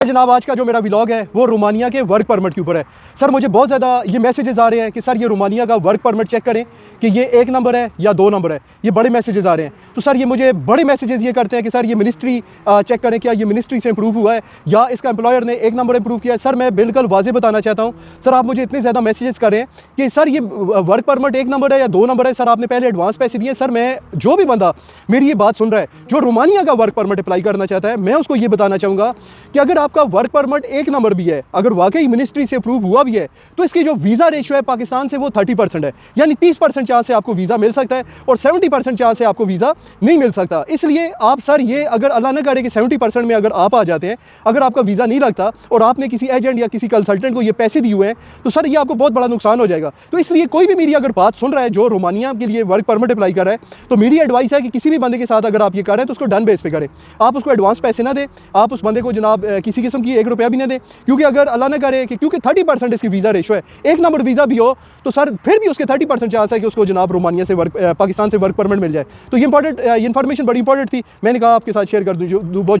जनाब आज का जो मेरा व्लॉग है वो रोमानिया के वर्क परमिट के ऊपर है। सर मुझे बहुत ज़्यादा ये मैसेजेस आ रहे हैं कि सर ये रोमानिया का वर्क परमिट चेक करें कि ये 1 नंबर है या 2 नंबर है। ये बड़े मैसेजेस आ रहे हैं। तो सर ये मुझे बड़े मैसेजेस ये करते हैं कि सर ये मिनिस्ट्री चेक करें क्या ये मिनिस्ट्री से इंप्रूव हुआ है या इसका एम्प्लॉयर ने 1 नंबर इंप्रूव किया है। सर मैं बिल्कुल वाज़ेह बताना चाहता हूँ, सर आप मुझे इतने ज़्यादा मैसेजेस कर रहे हैं कि सर ये वर्क परमिट 1 नंबर है या 2 नंबर है। सर आपने पहले एडवांस पैसे दिए। सर मैं जो भी बंदा मेरी ये बात सुन रहा है जो रोमानिया का वर्क परमिट अप्लाई करना चाहता है, मैं उसको ये बताना चाहूँगा कि अगर आपका वर्क परमिट 1 नंबर भी है, अगर वाकई मिनिस्ट्री से अप्रूव हुआ भी है, तो इसकी जो वीज़ा रेशियो है पाकिस्तान से वो 30% है, यानी 30% चांस से आपको वीज़ा मिल सकता है और 70% चांस से आपको वीज़ा नहीं मिल सकता। इसलिए आप सर ये अगर अल्लाह न करे कि 70% में अगर आप आ जाते हैं, अगर आपका वीज़ा नहीं लगता और आपने किसी एजेंट या किसी कंसल्टेंट को ये पैसे दिए हुए हैं, तो सर ये आपको बहुत बड़ा नुकसान हो जाएगा। तो इसलिए कोई भी मेरी अगर बात सुन रहा है जो रोमानिया के लिए वर्क परमिट अप्लाई कर रहा है, तो मेरी एडवाइस है कि किसी भी बंदे के साथ अगर आप ये कर रहे हैं तो उसको डन बेस पे करें। आप उसको एडवांस पैसे ना दें, आप उस बंदे को जनाब किसी किस्म की 1 रुपया भी ना दें, क्योंकि अगर अल्लाह ना करे कि क्योंकि 30% इसकी वीज़ा रेशो है, 1 नंबर वीज़ा भी हो तो सर फिर भी उसके 30% चांस है कि उसको जनाब रोमानिया से पाकिस्तान से वर्क परमिट मिल जाए। तो ये इंपॉर्टेंट इन्फॉर्मेशन बड़ी इंपॉर्टेंट थी, मैंने कहा आपके साथ शेयर कर दूँ। जो बहुत